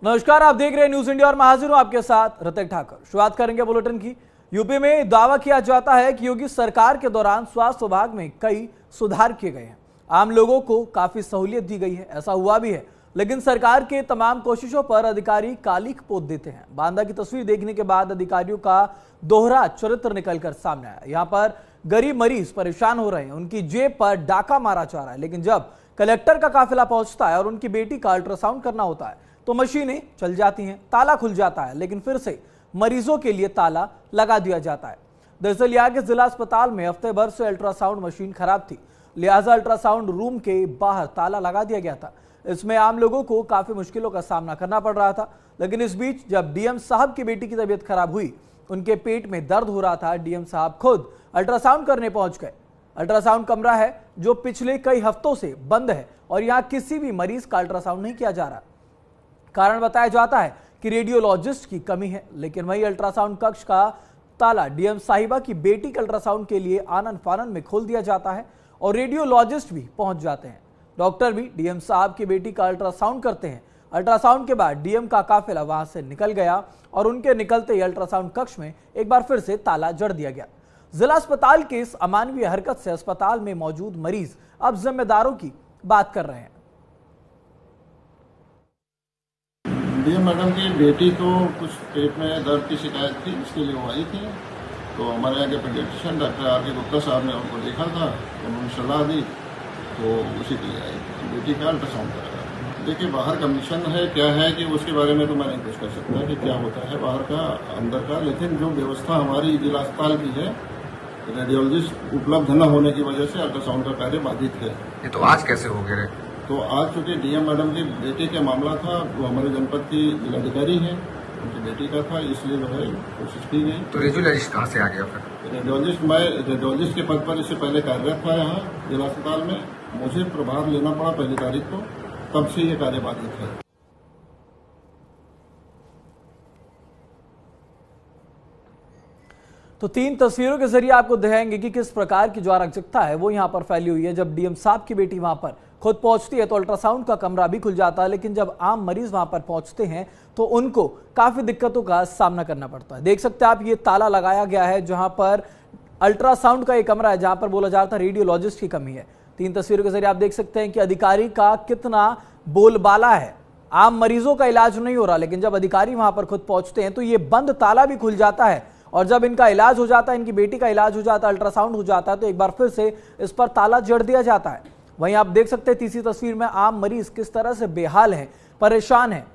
नमस्कार, आप देख रहे हैं न्यूज इंडिया और मैं हाजिर हूं आपके साथ ऋतिक ठाकुर। शुरुआत करेंगे बुलेटिन की। यूपी में दावा किया जाता है कि योगी सरकार के दौरान स्वास्थ्य विभाग में कई सुधार किए गए हैं, आम लोगों को काफी सहूलियत दी गई है। ऐसा हुआ भी है, लेकिन सरकार के तमाम कोशिशों पर अधिकारी कालिक पोत देते हैं। बांदा की तस्वीर देखने के बाद अधिकारियों का दोहरा चरित्र निकलकर सामने आया। यहाँ पर गरीब मरीज परेशान हो रहे हैं, उनकी जेब पर डाका मारा जा रहा है, लेकिन जब कलेक्टर का काफिला पहुंचता है और उनकी बेटी का अल्ट्रासाउंड करना होता है तो मशीनें चल जाती हैं, ताला खुल जाता है, लेकिन फिर से मरीजों के लिए ताला लगा दिया जाता है। दरअसल यहाँ के जिला अस्पताल में हफ्ते भर से अल्ट्रासाउंड मशीन खराब थी, लिहाजा अल्ट्रासाउंड रूम के बाहर ताला लगा दिया गया था। इसमें आम लोगों को काफी मुश्किलों का सामना करना पड़ रहा था। लेकिन इस बीच जब डीएम साहब की बेटी की तबीयत खराब हुई, उनके पेट में दर्द हो रहा था, डीएम साहब खुद अल्ट्रासाउंड करने पहुंच गए। अल्ट्रासाउंड कमरा है जो पिछले कई हफ्तों से बंद है और यहाँ किसी भी मरीज का अल्ट्रासाउंड नहीं किया जा रहा। कारण बताया जाता है कि रेडियोलॉजिस्ट की कमी है, लेकिन वही अल्ट्रासाउंड कक्ष का ताला डीएम साहिबा की बेटी के अल्ट्रासाउंड के लिए आनन फानन में खोल दिया जाता है और रेडियोलॉजिस्ट भी पहुंच जाते हैं। डॉक्टर भी डीएम साहब की बेटी का अल्ट्रासाउंड करते हैं। अल्ट्रासाउंड के बाद डीएम का काफिला वहां से निकल गया और उनके निकलते ही अल्ट्रासाउंड कक्ष में एक बार फिर से ताला जड़ दिया गया। जिला अस्पताल की इस अमानवीय हरकत से अस्पताल में मौजूद मरीज अब जिम्मेदारों की बात कर रहे हैं। डीएम मैडम की बेटी को कुछ पेट में दर्द की शिकायत थी, इसके लिए वो आई थी। तो हमारे यहाँ के पीडियाट्रिशियन डॉक्टर आर.के. गुप्ता साहब ने उनको देखा था, उन्होंने सलाह दी, तो उसी के लिए आई थी। बेटी का अल्ट्रासाउंड कराया। देखिए, बाहर का मिशन है क्या है कि उसके बारे में तो मैं नहीं कुछ कर सकता कि क्या होता है बाहर का अंदर का, लेकिन जो व्यवस्था हमारी जिला अस्पताल की है, रेडियोलॉजिस्ट उपलब्ध न होने की वजह से अल्ट्रासाउंड का कार्य बाधित है। ये तो आज कैसे हो गए? तो आज चूंकि डीएम मैडम की बेटी का मामला था, वो हमारे जनपद की जिलाधिकारी हैं, उनकी बेटी का था, इसलिए जो है कोशिश की गई। तो रेडियोलॉजिस्ट कहाँ से आ गया फिर? मैं रेडियोलॉजिस्ट के पद पर इससे पहले कार्यरत था यहाँ जिला अस्पताल में। मुझे प्रभार लेना पड़ा 1 तारीख को, तब से ये कार्य बाधित है। तो 3 तस्वीरों के जरिए आपको दिखाएंगे कि किस प्रकार की जो अराजकता है वो यहाँ पर फैली हुई है। जब डीएम साहब की बेटी वहां पर खुद पहुंचती है तो अल्ट्रासाउंड का कमरा भी खुल जाता है, लेकिन जब आम मरीज वहां पर पहुंचते हैं तो उनको काफी दिक्कतों का सामना करना पड़ता है। देख सकते हैं आप, ये ताला लगाया गया है जहां पर अल्ट्रासाउंड का एक कमरा है, जहां पर बोला जाता है रेडियोलॉजिस्ट की कमी है। 3 तस्वीरों के जरिए आप देख सकते हैं कि अधिकारी का कितना बोलबाला है। आम मरीजों का इलाज नहीं हो रहा, लेकिन जब अधिकारी वहां पर खुद पहुंचते हैं तो ये बंद ताला भी खुल जाता है और जब इनका इलाज हो जाता है, इनकी बेटी का इलाज हो जाता है, अल्ट्रासाउंड हो जाता है, तो एक बार फिर से इस पर ताला जड़ दिया जाता है। वहीं आप देख सकते हैं तीसरी तस्वीर में आम मरीज किस तरह से बेहाल हैं, परेशान हैं।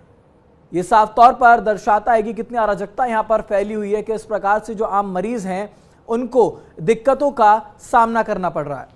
ये साफ तौर पर दर्शाता है कि कितनी अराजकता यहां पर फैली हुई है, कि इस प्रकार से जो आम मरीज हैं उनको दिक्कतों का सामना करना पड़ रहा है।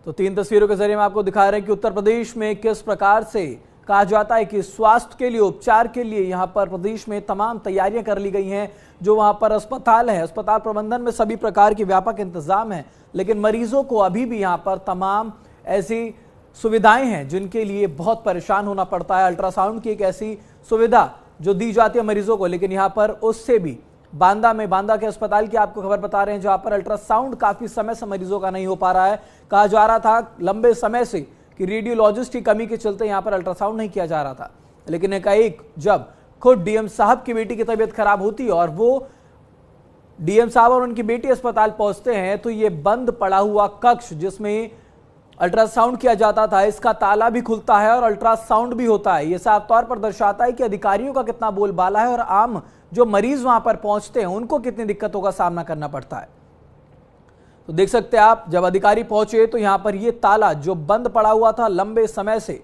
तो 3 तस्वीरों के जरिए हम आपको दिखा रहे हैं कि उत्तर प्रदेश में किस प्रकार से कहा जाता है कि स्वास्थ्य के लिए, उपचार के लिए यहां पर प्रदेश में तमाम तैयारियां कर ली गई हैं। जो वहां पर अस्पताल है, अस्पताल प्रबंधन में सभी प्रकार के व्यापक इंतजाम है, लेकिन मरीजों को अभी भी यहां पर तमाम ऐसी सुविधाएं हैं जिनके लिए बहुत परेशान होना पड़ता है। अल्ट्रासाउंड की एक ऐसी सुविधा जो दी जाती है मरीजों को, लेकिन यहाँ पर उससे भी बांदा के अस्पताल की आपको खबर बता रहे हैं, जहां पर अल्ट्रासाउंड काफी समय से मरीजों का नहीं हो पा रहा है। कहा जा रहा था लंबे समय से कि रेडियोलॉजिस्ट की कमी के चलते यहां पर अल्ट्रासाउंड नहीं किया जा रहा था, लेकिन एकाएक जब खुद डीएम साहब की बेटी की तबीयत खराब होती है और वो डीएम साहब और उनकी बेटी अस्पताल पहुंचते हैं तो ये बंद पड़ा हुआ कक्ष जिसमें अल्ट्रासाउंड किया जाता था, इसका ताला भी खुलता है और अल्ट्रासाउंड भी होता है। यह साफ तौर पर दर्शाता है कि अधिकारियों का कितना बोलबाला है और आम जो मरीज वहां पर पहुंचते हैं उनको कितनी दिक्कतों का सामना करना पड़ता है। तो देख सकते हैं आप, जब अधिकारी पहुंचे तो यहां पर यह ताला जो बंद पड़ा हुआ था लंबे समय से,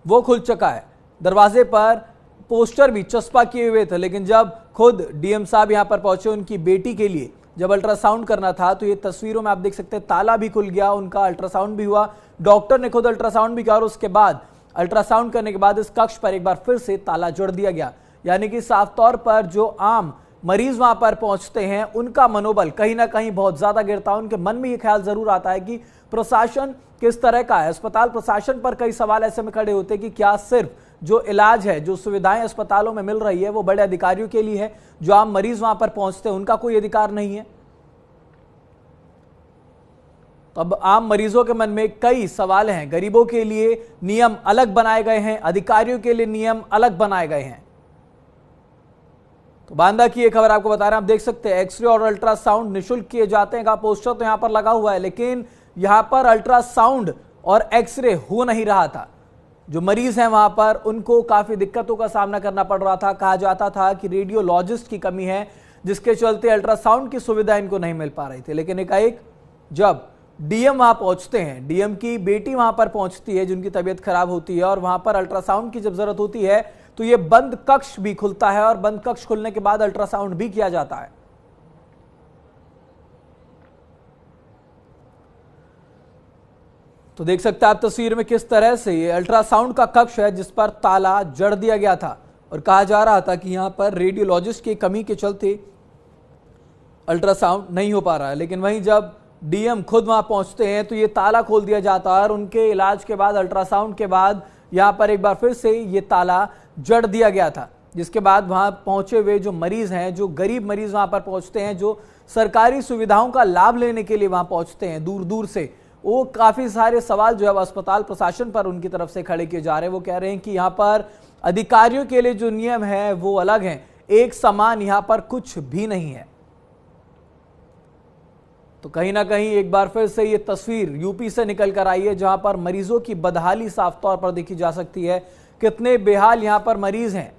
वो खुल चुका है। दरवाजे पर पोस्टर भी चस्पा किए हुए थे, लेकिन जब खुद डीएम साहब यहां पर पहुंचे उनकी बेटी के लिए जब अल्ट्रासाउंड करना था तो ये तस्वीरों में आप देख सकते हैं ताला भी खुल गया, उनका अल्ट्रासाउंड भी हुआ, डॉक्टर ने खुद अल्ट्रासाउंड भी किया और उसके बाद अल्ट्रासाउंड करने के बाद इस कक्ष पर एक बार फिर से ताला जोड़ दिया गया। यानी कि साफ तौर पर जो आम मरीज वहां पर पहुंचते हैं उनका मनोबल कहीं ना कहीं बहुत ज्यादा गिरता है। उनके मन में ये ख्याल जरूर आता है कि प्रशासन किस तरह का है। अस्पताल प्रशासन पर कई सवाल ऐसे में खड़े होते हैं कि क्या सिर्फ जो इलाज है, जो सुविधाएं अस्पतालों में मिल रही है वो बड़े अधिकारियों के लिए है, जो आम मरीज वहां पर पहुंचते हैं उनका कोई अधिकार नहीं है। तो अब आम मरीजों के मन में कई सवाल हैं। गरीबों के लिए नियम अलग बनाए गए हैं, अधिकारियों के लिए नियम अलग बनाए गए हैं। तो बांदा की एक खबर आपको बता रहे हैं, आप देख सकते हैं एक्सरे और अल्ट्रासाउंड निःशुल्क किए जाते हैं का पोस्टर तो यहां पर लगा हुआ है, लेकिन यहां पर अल्ट्रासाउंड और एक्सरे हो नहीं रहा था। जो मरीज हैं वहां पर उनको काफी दिक्कतों का सामना करना पड़ रहा था। कहा जाता था कि रेडियोलॉजिस्ट की कमी है, जिसके चलते अल्ट्रासाउंड की सुविधा इनको नहीं मिल पा रही थी। लेकिन एकाएक जब डीएम वहां पहुंचते हैं, डीएम की बेटी वहां पर पहुंचती है जिनकी तबीयत खराब होती है, और वहां पर अल्ट्रासाउंड की जब जरूरत होती है तो ये बंद कक्ष भी खुलता है और बंद कक्ष खुलने के बाद अल्ट्रासाउंड भी किया जाता है। तो देख सकते हैं आप तस्वीर में किस तरह से ये अल्ट्रासाउंड का कक्ष है जिस पर ताला जड़ दिया गया था और कहा जा रहा था कि यहां पर रेडियोलॉजिस्ट की कमी के चलते अल्ट्रासाउंड नहीं हो पा रहा है। लेकिन वहीं जब डीएम खुद वहां पहुंचते हैं तो ये ताला खोल दिया जाता है और उनके इलाज के बाद, अल्ट्रासाउंड के बाद यहां पर एक बार फिर से ये ताला जड़ दिया गया था, जिसके बाद वहां पहुंचे हुए जो मरीज हैं, जो गरीब मरीज वहां पर पहुंचते हैं, जो सरकारी सुविधाओं का लाभ लेने के लिए वहां पहुंचते हैं दूर दूर से, वो काफी सारे सवाल जो है अस्पताल प्रशासन पर उनकी तरफ से खड़े किए जा रहे हैं। वो कह रहे हैं कि यहाँ पर अधिकारियों के लिए जो नियम है वो अलग हैं, एक समान यहाँ पर कुछ भी नहीं है। तो कहीं ना कहीं एक बार फिर से ये तस्वीर यूपी से निकल कर आई है, जहां पर मरीजों की बदहाली साफ तौर पर देखी जा सकती है। कितने बेहाल यहां पर मरीज हैं,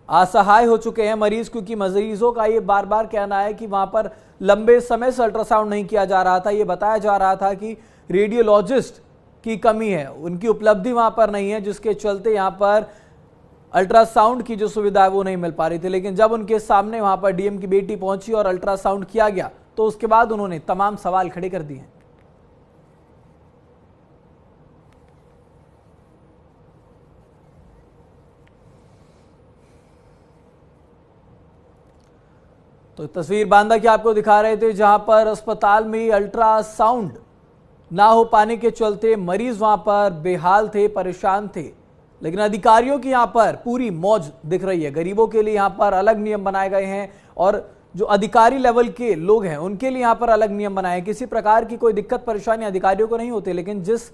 असहाय हो चुके हैं मरीज, क्योंकि मरीजों का ये बार बार कहना है कि वहां पर लंबे समय से अल्ट्रासाउंड नहीं किया जा रहा था। ये बताया जा रहा था कि रेडियोलॉजिस्ट की कमी है, उनकी उपलब्धि वहां पर नहीं है, जिसके चलते यहां पर अल्ट्रासाउंड की जो सुविधा है वो नहीं मिल पा रही थी। लेकिन जब उनके सामने वहां पर डीएम की बेटी पहुंची और अल्ट्रासाउंड किया गया तो उसके बाद उन्होंने तमाम सवाल खड़े कर दिए। तो तस्वीर बांदा की आपको दिखा रहे थे, जहां पर अस्पताल में अल्ट्रासाउंड ना हो पाने के चलते मरीज वहां पर बेहाल थे, परेशान थे। लेकिन अधिकारियों की यहां पर पूरी मौज दिख रही है। गरीबों के लिए यहां पर अलग नियम बनाए गए हैं और जो अधिकारी लेवल के लोग हैं उनके लिए यहां पर अलग नियम बनाए हैं। किसी प्रकार की कोई दिक्कत परेशानी अधिकारियों को नहीं होती, लेकिन जिस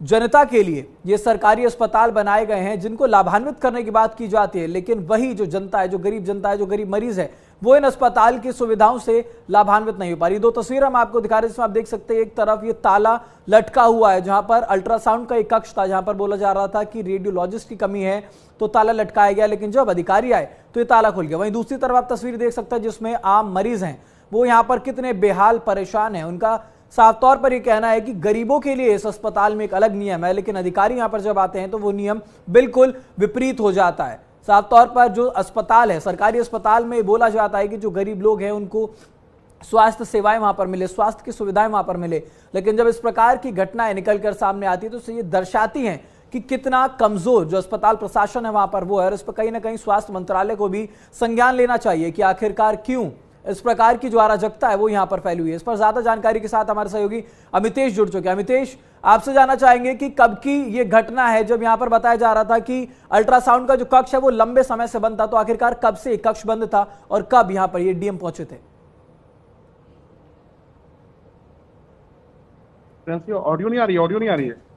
जनता के लिए ये सरकारी अस्पताल बनाए गए हैं, जिनको लाभान्वित करने की बात की जाती है, लेकिन वही जो जनता है, जो गरीब जनता है, जो गरीब मरीज है, वो इन अस्पताल की सुविधाओं से लाभान्वित नहीं हो पा रही। दो तस्वीर हम आपको दिखा रहे हैं, जिसमें आप देख सकते हैं एक तरफ ये ताला लटका हुआ है, जहां पर अल्ट्रासाउंड का एक कक्ष था, जहां पर बोला जा रहा था कि रेडियोलॉजिस्ट की कमी है तो ताला लटकाया गया, लेकिन जब अधिकारी आए तो ये ताला खुल गया। वहीं दूसरी तरफ आप तस्वीर देख सकते हैं जिसमें आम मरीज हैं, वो यहाँ पर कितने बेहाल परेशान हैं। उनका साफ तौर पर यह कहना है कि गरीबों के लिए इस अस्पताल में एक अलग नियम है, लेकिन अधिकारी यहां पर जब आते हैं तो वो नियम बिल्कुल विपरीत हो जाता है। साफ तौर पर जो अस्पताल है, सरकारी अस्पताल में बोला जाता है कि जो गरीब लोग हैं उनको स्वास्थ्य सेवाएं वहां पर मिले, स्वास्थ्य की सुविधाएं वहां पर मिले, लेकिन जब इस प्रकार की घटनाएं निकलकर सामने आती है तो ये दर्शाती हैं कि कितना कमजोर जो अस्पताल प्रशासन है वहां पर वो है। और इस पर कहीं ना कहीं स्वास्थ्य मंत्रालय को भी संज्ञान लेना चाहिए कि आखिरकार क्यों इस प्रकार की जो अराजकता है वो यहां पर फैली हुई है। इस पर ज्यादा जानकारी के साथ हमारे सहयोगी अमितेश जुड़ चुके हैं। अमितेश, आपसे जानना चाहेंगे कि कब की ये घटना है, जब यहां पर बताया जा रहा था कि अल्ट्रासाउंड का जो कक्ष है वो लंबे समय से बंद था, तो आखिरकार कब से कक्ष बंद था और कब यहां पर ये डीएम पहुंचे थे? ऑडियो नहीं आ रही है।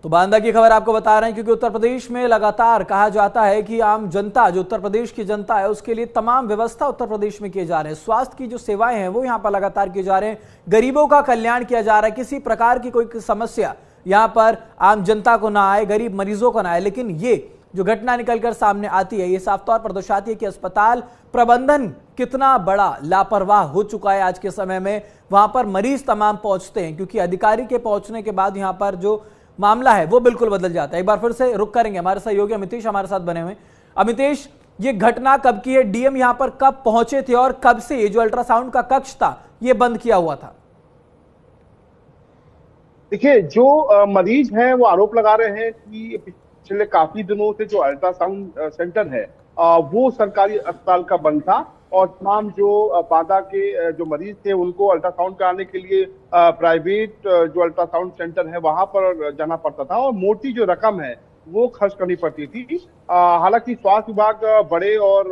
तो बांदा की खबर आपको बता रहे हैं, क्योंकि उत्तर प्रदेश में लगातार कहा जाता है कि आम जनता, जो उत्तर प्रदेश की जनता है, उसके लिए तमाम व्यवस्था उत्तर प्रदेश में किए जा रहे हैं। स्वास्थ्य की जो सेवाएं हैं वो यहां पर लगातार किए जा रहे हैं, गरीबों का कल्याण किया जा रहा है, किसी प्रकार की कोई समस्या यहां पर आम जनता को ना आए, गरीब मरीजों को ना आए। लेकिन ये जो घटना निकलकर सामने आती है, ये साफ तौर पर दर्शाती है कि अस्पताल प्रबंधन कितना बड़ा लापरवाह हो चुका है आज के समय में। वहां पर मरीज तमाम पहुंचते हैं, क्योंकि अधिकारी के पहुंचने के बाद यहां पर जो मामला है वो बिल्कुल बदल जाता है। एक बार फिर से रुक करेंगे, हमारे सहयोगी अमितेश हमारे साथ बने हुए। अमितेश, ये घटना कब की है? डीएम यहां पर कब पहुंचे थे और कब से ये जो अल्ट्रासाउंड का कक्ष था ये बंद किया हुआ था? देखिए, जो मरीज हैं वो आरोप लगा रहे हैं कि पिछले काफी दिनों से जो अल्ट्रासाउंड सेंटर है वो सरकारी अस्पताल का बंद था और तमाम जो बांदा के जो मरीज थे उनको अल्ट्रासाउंड कराने के लिए प्राइवेट जो अल्ट्रासाउंड सेंटर है वहां पर जाना पड़ता था और मोटी जो रकम है वो खर्च करनी पड़ती थी। हालांकि स्वास्थ्य विभाग बड़े और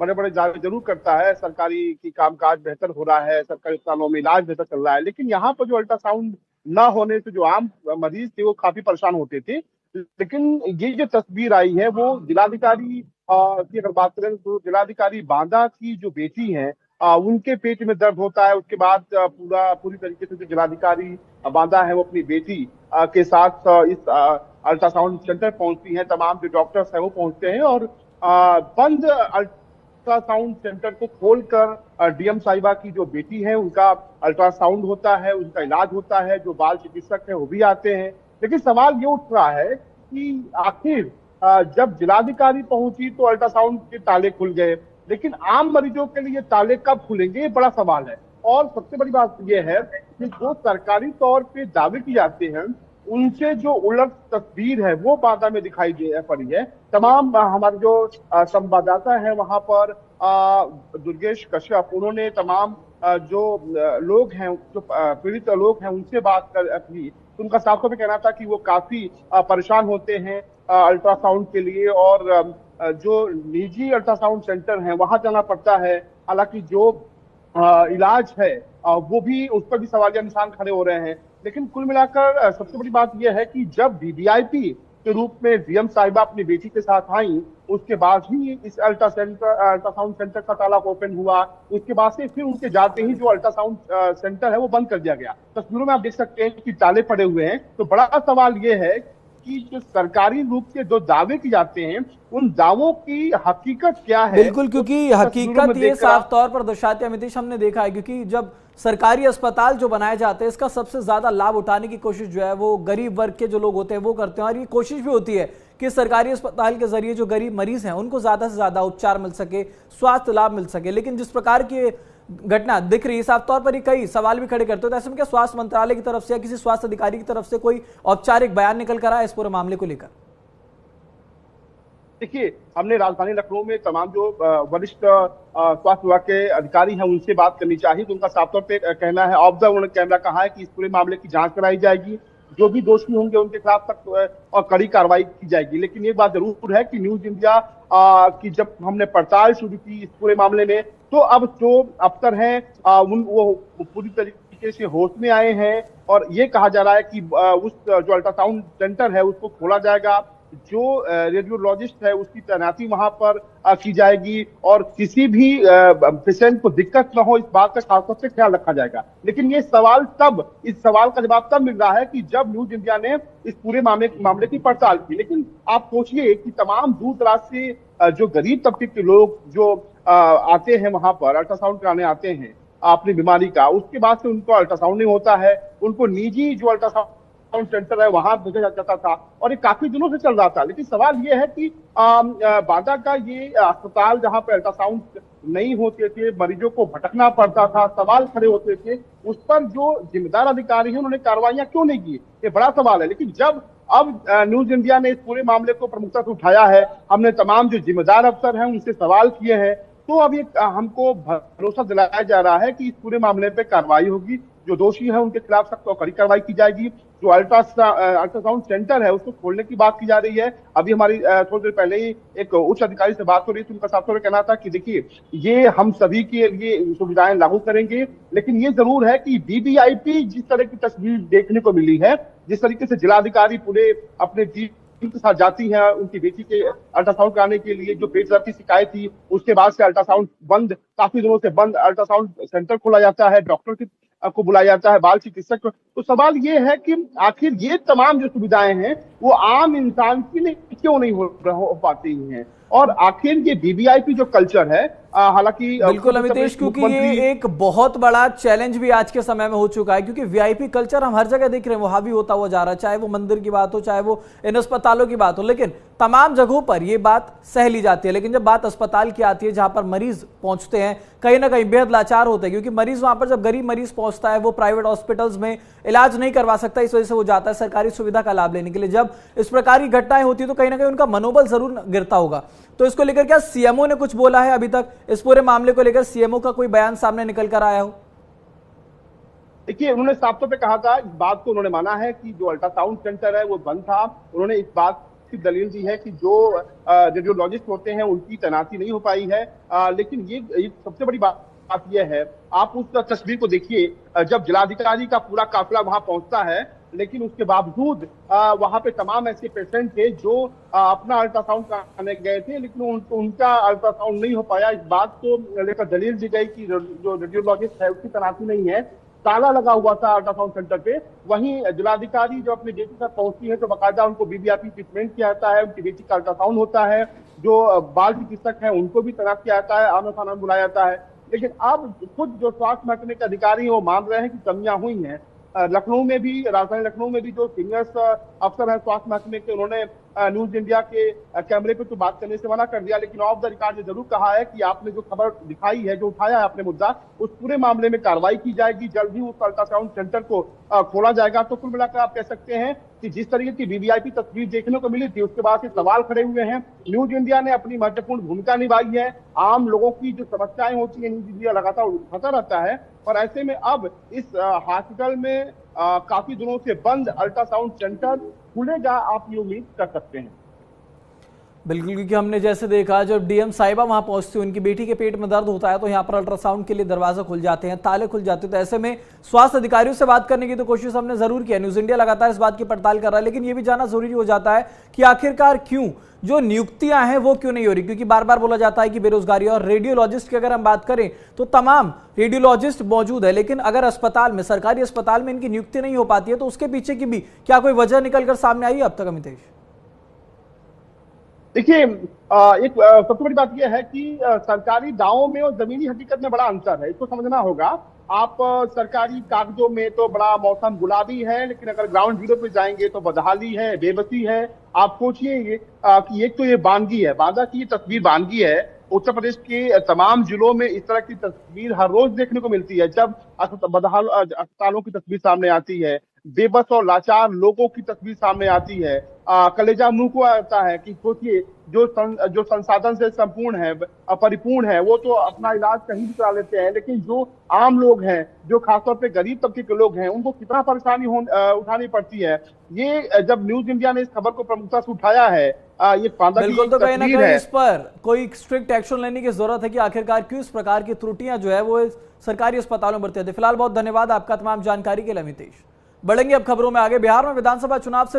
बड़े बड़े दावे जरूर करता है, सरकारी की कामकाज बेहतर हो रहा है, सरकारी अस्पतालों में इलाज बेहतर चल रहा है, लेकिन यहाँ पर जो अल्ट्रासाउंड ना होने से जो आम मरीज थे वो काफी परेशान होते थे। लेकिन ये जो तस्वीर आई है वो जिलाधिकारी की अगर बात करें तो जिलाधिकारी बांदा की जो बेटी है उनके पेट में दर्द होता है। उसके बाद पूरी तरीके से जो जिलाधिकारी बांदा है वो अपनी बेटी के साथ इस अल्ट्रासाउंड सेंटर पहुंचती हैं। तमाम जो डॉक्टर्स हैं वो पहुंचते हैं और बंद अल्ट्रासाउंड सेंटर को खोलकर डीएम साहिबा की जो बेटी है उनका अल्ट्रासाउंड होता है, उनका इलाज होता है। जो बाल चिकित्सक है वो भी आते हैं। लेकिन सवाल ये उठ रहा है कि आखिर जब जिलाधिकारी पहुंची तो अल्ट्रासाउंड के ताले खुल गए, लेकिन आम मरीजों के लिए ताले कब खुलेंगे ये बड़ा सवाल है। और सबसे बड़ी बात यह है कि जो सरकारी तौर पे दावे किए जाते हैं उनसे जो उलट तस्वीर है वो बांदा में दिखाई दे पड़ी है। तमाम हमारे जो संवाददाता है वहां पर दुर्गेश कश्यप, उन्होंने तमाम जो लोग हैं, जो पीड़ित लोग हैं उनसे बात की तो उनका साफ तौर पे कहना था कि वो काफी परेशान होते हैं अल्ट्रासाउंड के लिए और जो निजी अल्ट्रासाउंड सेंटर हैं वहां जाना पड़ता है। हालांकि जो इलाज है वो भी, उस पर भी सवालिया निशान खड़े हो रहे हैं। लेकिन कुल मिलाकर सबसे बड़ी बात यह है कि जब वीवीआईपी के रूप में डीएम साहिबा अपनी बेटी के साथ आई उसके बाद ही इस अल्ट्रासाउंड सेंटर का ताला ओपन हुआ। उसके बाद से फिर उनके जाते ही जो अल्ट्रासाउंड सेंटर है वो बंद कर दिया गया। तस्वीरों में आप देख सकते हैं कि ताले पड़े हुए हैं। तो बड़ा सवाल ये है कि जो सरकारी रूप से जो दावे किए जाते हैं उन दावों की हकीकत क्या है। बिल्कुल, क्योंकि हकीकत ये साफ तौर पर दर्शाती है अमितेश, हमने देखा है क्योंकि जब सरकारी अस्पताल जो बनाए जाते हैं इसका सबसे ज्यादा लाभ उठाने की कोशिश जो है वो गरीब वर्ग के जो लोग होते हैं वो करते हैं। और ये कोशिश भी होती है कि सरकारी अस्पताल के जरिए जो गरीब मरीज हैं उनको ज्यादा से ज्यादा उपचार मिल सके, स्वास्थ्य लाभ मिल सके। लेकिन जिस प्रकार की घटना दिख रही है साफ तौर पर ये कई सवाल भी खड़े करते हो। तो ऐसे में क्या स्वास्थ्य मंत्रालय की तरफ से या किसी स्वास्थ्य अधिकारी की तरफ से कोई औपचारिक बयान निकल कर आया इस पूरे मामले को लेकर? देखिए, हमने राजधानी लखनऊ में तमाम जो वरिष्ठ स्वास्थ्य विभाग के अधिकारी हैं उनसे बात करनी चाहिए तो उनका साफ तौर पे कहना है, ऑफ द उन्होंने कैमरा कहा है कि इस पूरे मामले की जांच कराई जाएगी, जो भी दोषी होंगे उनके खिलाफ सख्त और कड़ी कार्रवाई की जाएगी। लेकिन एक बात जरूर है कि न्यूज इंडिया की जब हमने पड़ताल शुरू की इस पूरे मामले में तो अब जो अफसर हैं वो पूरी तरीके से होश में आए हैं और ये कहा जा रहा है कि उस जो अल्ट्रासाउंड सेंटर है उसको खोला जाएगा, जो रेडियोलॉजिस्ट है उसकी तैनाती वहां पर की जाएगी और किसी भी पेशेंट को दिक्कत न हो इस बात का खासतौर से ख्याल रखा जाएगा। लेकिन इस सवाल का जवाब तब मिल रहा है कि जब न्यूज इंडिया ने इस पूरे मामले की पड़ताल की। लेकिन आप सोचिए कि तमाम दूर दराज से जो गरीब तबके के लोग जो आते हैं वहां पर अल्ट्रासाउंड कराने आते हैं अपनी बीमारी का, उसके बाद से उनको अल्ट्रासाउंड नहीं होता है, उनको निजी जो अल्ट्रासाउंड सेंटर है वहां भेजा जाता था और ये काफी दिनों से चल रहा था। लेकिन सवाल ये है कि बांदा का ये अस्पताल जहां पे अल्ट्रासाउंड नहीं होते थे, मरीजों को भटकना पड़ता था, सवाल खड़े होते थे, उस पर जो जिम्मेदार अधिकारी हैं उन्होंने कार्रवाइयां क्यों नहीं की, ये बड़ा सवाल है। लेकिन जब अब न्यूज इंडिया ने इस पूरे मामले को प्रमुखता से उठाया है, हमने तमाम जो जिम्मेदार अफसर हैं उनसे सवाल किए हैं, तो अब ये हमको भरोसा दिलाया जा रहा है कि इस पूरे मामले पे कार्रवाई होगी, जो दोषी है उनके खिलाफ सख्त और कड़ी कार्रवाई की जाएगी। जो अल्ट्रासाउंड सेंटर है उसको खोलने की बात की जा रही है। अभी हमारी थोड़ी देर पहले ही एक उच्च अधिकारी से बात हो रही थी, उनका साफ तौर पर कहना था कि देखिए ये हम सभी के लिए सुविधाएं लागू करेंगे, लेकिन ये जरूर है कि वीवीआईपी जिस तरह की तस्वीर देखने को मिली है, जिस तरीके से जिलाधिकारी पूरे अपने टीम के साथ जाती है उनकी बेटी के अल्ट्रासाउंड कराने के लिए, जो पेट दर्द की शिकायत थी उसके बाद से अल्ट्रासाउंड बंद, काफी दिनों से बंद अल्ट्रासाउंड सेंटर खोला जाता है, डॉक्टर को बुलाया जाता है, बाल चिकित्सक को। तो सवाल ये है कि आखिर ये तमाम जो सुविधाएं हैं वो आम इंसान के लिए क्यों नहीं हो पाती हैं और आखिर ये वीवीआईपी जो कल्चर है, हालांकि बिल्कुल अमितेश, क्योंकि ये एक बहुत बड़ा चैलेंज भी आज के समय में हो चुका है, क्योंकि वीआईपी कल्चर हम हर जगह देख रहे हैं वो हावी होता हुआ जा रहा है, चाहे वो मंदिर की बात हो, चाहे वो इन अस्पतालों की बात हो, लेकिन तमाम जगहों पर ये बात सह ली जाती है। लेकिन जब बात अस्पताल की आती है जहां पर मरीज पहुंचते हैं कहीं ना कहीं बेहद लाचार होते हैं, क्योंकि मरीज वहां पर जब गरीब मरीज पहुंचता है वो प्राइवेट हॉस्पिटल्स में इलाज नहीं करवा सकता, इस वजह से वो जाता है सरकारी सुविधा का लाभ लेने के लिए। जब इस प्रकार की घटनाएं होती है तो कहीं ना कहीं उनका मनोबल जरूर गिरता होगा। तो इसको लेकर क्या सीएमओ ने कुछ बोला है अभी तक? इस पूरे मामले को लेकर सीएमओ का कोई बयान सामने निकल कर आया हो? देखिए, उन्होंने साफ तौर पे कहा था, इस बात को उन्होंने माना है कि जो अल्ट्रासाउंड सेंटर है वो बंद था। उन्होंने इस बात उसकी दलील दी है कि जो रेडियोलॉजिस्ट होते हैं उनकी तैनाती नहीं हो पाई है। लेकिन ये सबसे बड़ी बात यह है, आप उस तस्वीर को देखिए, जब जिलाधिकारी का पूरा काफिला वहां पहुंचता है, लेकिन उसके बावजूद वहां पे तमाम ऐसे पेशेंट थे जो अपना अल्ट्रासाउंड कराने गए थे, लेकिन उनका अल्ट्रासाउंड नहीं हो पाया। इस बात को लेकर दलील दी गई कि जो रेडियोलॉजिस्ट है उसकी तैनाती नहीं है, ताला लगा हुआ था अल्ट्रासाउंड सेंटर पे। वहीं जिलाधिकारी जो अपनी बेटी तक पहुंचती है तो बाकायदा उनको बीबीआईपी ट्रीटमेंट किया जाता है, उनकी बेटी का अल्ट्रासाउंड होता है, जो बाल चिकित्सक है उनको भी तैनात किया जाता है, आमने सामने बुलाया जाता है। लेकिन अब खुद जो स्वास्थ्य महकमे के अधिकारी हैं वो मान रहे हैं कि कमियां हुई हैं। लखनऊ में भी, राजधानी लखनऊ में भी जो सीनियर अफसर हैं स्वास्थ्य महकमे के, उन्होंने न्यूज इंडिया के कैमरे पे तो बात करने से मना कर दिया, लेकिन ऑफ द रिकॉर्ड ने जरूर कहा है कि आपने जो खबर दिखाई है, जो उठाया है आपने मुद्दा, उस पूरे मामले में कार्रवाई की जाएगी, जल्द ही उस अल्ट्रासाउंड सेंटर को खोला जाएगा। तो कुल मिलाकर आप कह सकते हैं कि जिस तरीके की वीवीआईपी तस्वीर देखने को मिली थी उसके बाद से सवाल खड़े हुए हैं। न्यूज इंडिया ने अपनी महत्वपूर्ण भूमिका निभाई है, आम लोगों की जो समस्याएं होती है न्यूज इंडिया लगातार उठाता रहता है, और ऐसे में अब इस हॉस्पिटल में काफी दिनों से बंद अल्ट्रासाउंड सेंटर खुलेगा, आप ये उम्मीद कर सकते हैं। बिल्कुल, क्योंकि हमने जैसे देखा जब डीएम साहिबा वहां पहुंचती है, उनकी बेटी के पेट में दर्द होता है तो यहाँ पर अल्ट्रासाउंड के लिए दरवाजा खुल जाते हैं, ताले खुल जाते हैं। तो ऐसे में स्वास्थ्य अधिकारियों से बात करने की तो कोशिश हमने जरूर की है, न्यूज इंडिया लगातार इस बात की पड़ताल कर रहा है, लेकिन ये भी जानना जरूरी हो जाता है कि आखिरकार क्यों जो नियुक्तियां हैं वो क्यों नहीं हो रही। क्योंकि बार बार बोला जाता है कि बेरोजगारी, और रेडियोलॉजिस्ट की अगर हम बात करें तो तमाम रेडियोलॉजिस्ट मौजूद है, लेकिन अगर अस्पताल में, सरकारी अस्पताल में इनकी नियुक्ति नहीं हो पाती है तो उसके पीछे की भी क्या कोई वजह निकलकर सामने आई है अब तक, अमितेश? देखिए, एक सबसे बड़ी बात यह है कि सरकारी दावों में और जमीनी हकीकत में बड़ा अंतर है, इसको समझना होगा। आप सरकारी कागजों में तो बड़ा मौसम गुलाबी है, लेकिन अगर ग्राउंड जीरो पे जाएंगे तो बदहाली है, बेबसी है। आप सोचिए कि एक तो ये बानगी है, बांदा की ये तस्वीर बानगी है। उत्तर प्रदेश के तमाम जिलों में इस तरह की तस्वीर हर रोज देखने को मिलती है, जब अस्पतालों की तस्वीर सामने आती है, बेबस और लाचार लोगों की तस्वीर सामने आती है, कलेजा मुंह को आता है कि सोचिए जो संसाधन से संपूर्ण है, परिपूर्ण है, वो तो अपना इलाज कहीं भी करा लेते हैं, लेकिन जो आम लोग हैं, जो खासतौर पे गरीब तबके के लोग हैं, उनको कितना परेशानी उठानी पड़ती है। ये जब न्यूज इंडिया ने इस खबर को प्रमुखता से उठाया है, ये बिल्कुल, तो कहीं ना कहीं इस पर कोई स्ट्रिक्ट एक्शन लेने की जरूरत है कि आखिरकार क्यों इस प्रकार की त्रुटियां जो है वो सरकारी अस्पतालों में बढ़ती है। फिलहाल बहुत धन्यवाद आपका तमाम जानकारी के लिए अमितेश। बढ़ेंगे अब खबरों में आगे। बिहार में विधानसभा चुनाव से